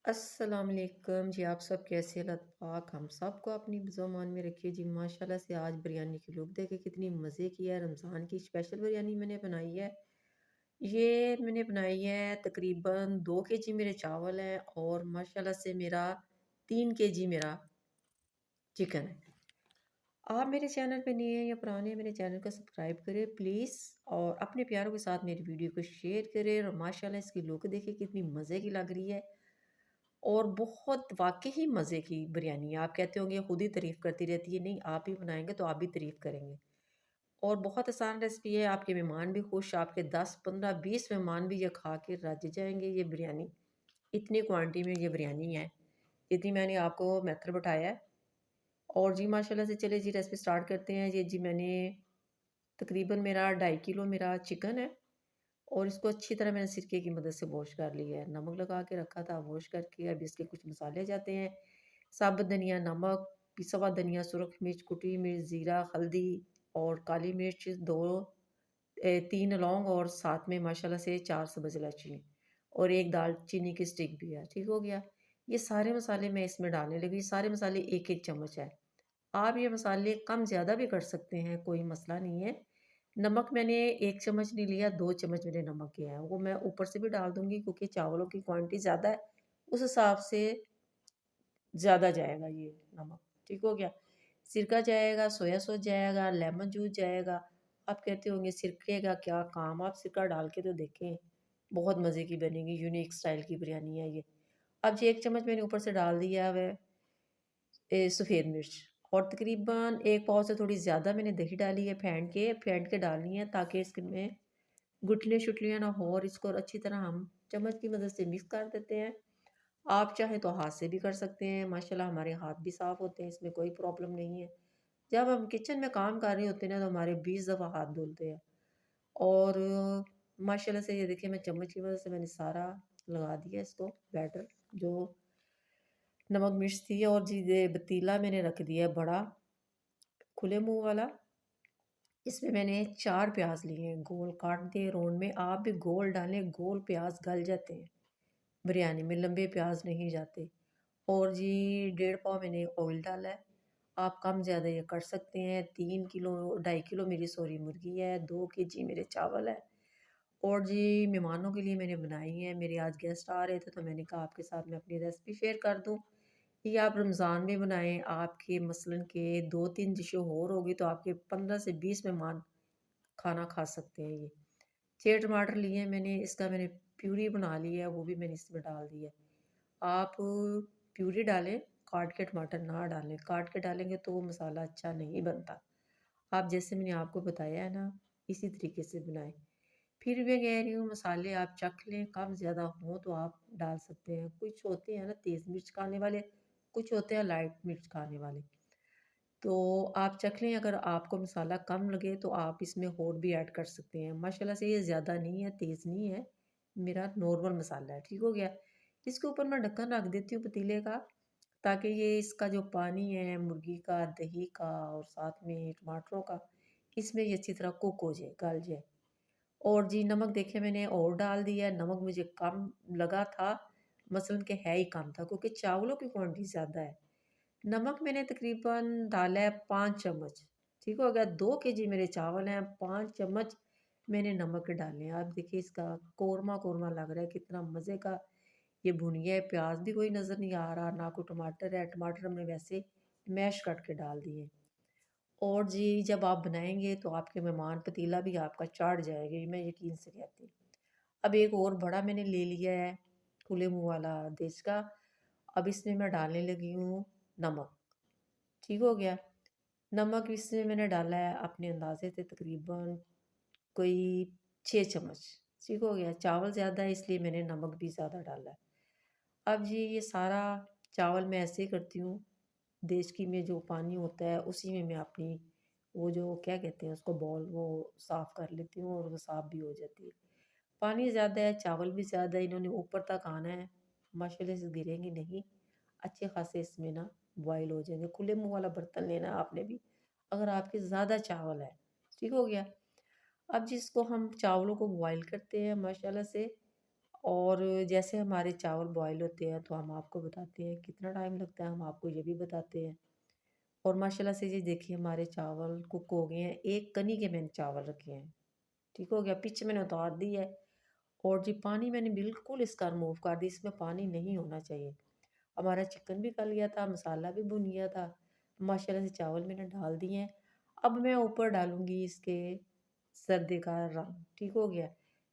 अस्सलाम वालेकुम जी। आप सब कैसे हैं? अल्लाह पाक हम सबको अपनी ज़ुबान में रखिए जी। माशाल्लाह से आज बिरयानी की लुक देखे कितनी मज़े की है। रमज़ान की स्पेशल बिरयानी मैंने बनाई है। ये मैंने बनाई है तकरीबन 2 केजी मेरे चावल हैं और माशाल्लाह से मेरा 3 केजी मेरा चिकन है। आप मेरे चैनल पे नए हैं या पुराने हैं, मेरे चैनल को सब्सक्राइब करें प्लीज़ और अपने प्यारों के साथ मेरी वीडियो को शेयर करें। और माशाल्लाह इसकी लुक देखिए कितनी मज़े की लग रही है और बहुत वाक़ई ही मज़े की बिरयानी है। आप कहते होंगे खुद ही तारीफ़ करती रहती है, नहीं आप भी बनाएँगे तो आप भी तारीफ़ करेंगे। और बहुत आसान रेसिपी है, आपके मेहमान भी खुश, आपके 10, 15, 20 मेहमान भी ये खा के रज जाएँगे ये बिरयानी। इतनी क्वांटिटी में ये बिरयानी है, इतनी मैंने आपको मेथड बताया है। और जी माशाल्लाह से चलिए जी रेसिपी स्टार्ट करते हैं। ये जी मैंने तकरीबन मेरा 2.5 किलो मेरा चिकन है और इसको अच्छी तरह मैंने सिरके की मदद से वॉश कर लिया है। नमक लगा के रखा था, वॉश करके अब इसके कुछ मसाले जाते हैं। साबुत धनिया, नमक, पिसा हुआ धनिया, सुरख मिर्च, कुटी मिर्च, ज़ीरा, हल्दी और काली मिर्च 2 3 लौंग और साथ में माशाल्लाह से 4 सब्ज़ इलायची और 1 दालचीनी की स्टिक भी है। ठीक हो गया? ये सारे मसाले मैं इसमें डालने लगी। सारे मसाले 1-1 चम्मच है। आप ये मसाले कम ज़्यादा भी कर सकते हैं, कोई मसला नहीं है। नमक मैंने 1 चम्मच नहीं लिया, 2 चम्मच मैंने नमक लिया है। वो मैं ऊपर से भी डाल दूँगी क्योंकि चावलों की क्वांटिटी ज़्यादा है, उस हिसाब से ज़्यादा जाएगा ये नमक। ठीक हो गया? सिरका जाएगा, सोया सॉस जाएगा, लेमन जूस जाएगा। आप कहते होंगे सिरके का क्या काम? आप सिरका डाल के तो देखें, बहुत मज़े की बनेगी, यूनिक स्टाइल की बिरयानी है ये। अब जी 1 चम्मच मैंने ऊपर से डाल दिया है सफ़ेद मिर्च और तकरीबन 1 पाव से थोड़ी ज़्यादा मैंने दही डाली है फेंट के डालनी है ताकि इसमें गुठलियाँ-शुठलियाँ ना हो और इसको अच्छी तरह हम चम्मच की मदद से मिक्स कर देते हैं। आप चाहें तो हाथ से भी कर सकते हैं, माशाल्लाह हमारे हाथ भी साफ़ होते हैं, इसमें कोई प्रॉब्लम नहीं है। जब हम किचन में काम कर रहे होते हैं ना तो हमारे 20 दफ़ा हाथ धुलते हैं और माशाल्लाह से ये देखिए मैं चम्मच की मदद से मैंने सारा लगा दिया इसको बैटर जो नमक मिर्च थी। और जी ये पतीला मैंने रख दिया है बड़ा, खुले मुँह वाला। इसमें मैंने 4 प्याज़ लिए हैं, गोल काट दिए राउंड में। आप भी गोल डालें, गोल प्याज़ गल जाते हैं बिरयानी में, लंबे प्याज़ नहीं जाते। और जी 1.5 पाव मैंने ऑयल डाला है। आप कम ज़्यादा ये कर सकते हैं। 3 किलो 2.5 किलो मेरी सॉरी मुर्गी है, 2 केजी मेरे चावल है। और जी मेहमानों के लिए मैंने बनाई है, मेरे आज गेस्ट आ रहे थे तो मैंने कहा आपके साथ मैं अपनी रेसिपी शेयर कर दूँ। ये आप रमज़ान में बनाएँ, आपके मसलन के 2-3 डिशें और होगी तो आपके 15 से 20 मेहमान खाना खा सकते हैं ये। 6 टमाटर लिए हैं मैंने, इसका मैंने प्यूरी बना ली है, वो भी मैंने इसमें डाल दी है। आप प्यूरी डालें, काट के टमाटर ना डालें, काट के डालेंगे तो वो मसाला अच्छा नहीं बनता। आप जैसे मैंने आपको बताया है ना, इसी तरीके से बनाएँ। फिर मैं कह रही हूँ मसाले आप चख लें, कम ज़्यादा हों तो आप डाल सकते हैं। कुछ होते हैं ना तेज़ मिर्च खाने वाले, कुछ होते हैं लाइट मिर्च खाने वाले। तो आप चख लें, अगर आपको मसाला कम लगे तो आप इसमें और भी ऐड कर सकते हैं। माशाल्लाह से ये ज़्यादा नहीं है, तेज़ नहीं है, मेरा नॉर्मल मसाला है, ठीक हो गया। इसके ऊपर मैं ढक्कन रख देती हूँ पतीले का ताकि ये इसका जो पानी है मुर्गी का, दही का और साथ में टमाटरों का, इसमें ये अच्छी तरह कुक हो जाए, गल जाए। और जी नमक देखिए मैंने और डाल दिया है, नमक मुझे कम लगा था, मसलन के है ही कम था क्योंकि चावलों की क्वांटिटी ज़्यादा है। नमक मैंने तकरीबन डाला है 5 चम्मच, ठीक हो गया। 2 केजी मेरे चावल हैं, 5 चम्मच मैंने नमक के डाले हैं। आप देखिए इसका कोरमा-कोरमा लग रहा है, कितना मज़े का ये भुनिया है। प्याज भी कोई नज़र नहीं आ रहा, ना कोई टमाटर है, टमाटर हमने वैसे मैश करके डाल दिए। और जी जब आप बनाएँगे तो आपके मेहमान पतीला भी आपका चाट जाएगा, ये मैं यकीन से कहती हूँ। अब एक और बड़ा मैंने ले लिया है, खुले मुँह वाला देश का। अब इसमें मैं डालने लगी हूँ नमक, ठीक हो गया। नमक इसमें मैंने डाला है अपने अंदाज़े से तकरीबन कोई 6 चम्मच, ठीक हो गया। चावल ज़्यादा है इसलिए मैंने नमक भी ज़्यादा डाला है। अब जी ये सारा चावल मैं ऐसे ही करती हूँ, देचकी में जो पानी होता है उसी में मैं अपनी वो जो क्या कहते हैं उसको बॉल वो साफ़ कर लेती हूँ और वो साफ़ भी हो जाती है। पानी ज़्यादा है, चावल भी ज़्यादा है, इन्होंने ऊपर तक आना है, माशाल्लाह से गिरेंगे नहीं, अच्छे खासे इसमें ना बॉयल हो जाएँगे। खुले मुँह वाला बर्तन लेना है आपने भी, अगर आपके ज़्यादा चावल है, ठीक हो गया। अब जिसको हम चावलों को बॉयल करते हैं माशाल्लाह से, और जैसे हमारे चावल बॉयल होते हैं तो हम आपको बताते हैं कितना टाइम लगता है, हम आपको ये भी बताते हैं। और माशाल्लाह से ये देखिए हमारे चावल कुक हो गए हैं, एक कनी के मैंने चावल रखे हैं। ठीक हो गया, पीछे मैंने उतार दी है। और जी पानी मैंने बिल्कुल इसका रिमूव कर दी, इसमें पानी नहीं होना चाहिए। हमारा चिकन भी गल गया था, मसाला भी भुन गया था। माशाल्लाह से चावल मैंने डाल दिए हैं। अब मैं ऊपर डालूँगी इसके सर्दी का रंग, ठीक हो गया।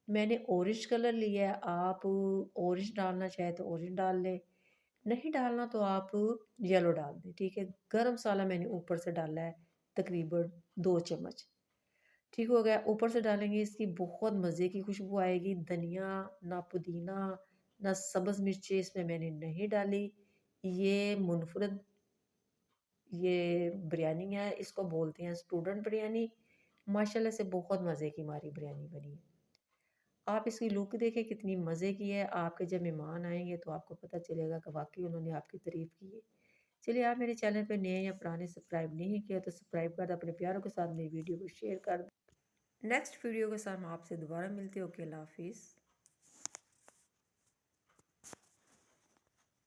मैंने ऑरेंज कलर लिया है, आप ऑरेंज डालना चाहे तो ऑरेंज डाल लें, नहीं डालना तो आप येलो डाल दें, ठीक है। गरम मसाला मैंने ऊपर से डाला है, तकरीबन 2 चम्मच, ठीक हो गया। ऊपर से डालेंगे इसकी बहुत मज़े की खुशबू आएगी, धनिया, ना पुदीना, ना सब्ज़ मिर्चें इसमें मैंने नहीं डाली। ये मुनफ़रद ये बिरयानी है, इसको बोलते हैं स्टूडेंट बिरयानी। माशाल्लाह से बहुत मज़े की हमारी बिरयानी बनी है। आप इसकी लुक देखें कितनी मज़े की है, आपके जब मेहमान आएँगे तो आपको पता चलेगा कि वाक़ई उन्होंने आपकी तारीफ़ की है। चलिए आप मेरे चैनल पे नए या पुराने सब्सक्राइब नहीं किया तो सब्सक्राइब कर दें, अपने प्यारों के साथ मेरी वीडियो को शेयर कर दें। नेक्स्ट वीडियो के साथ हम आपसे दोबारा मिलते हैं। ओके, अल्लाह हाफ़िज़।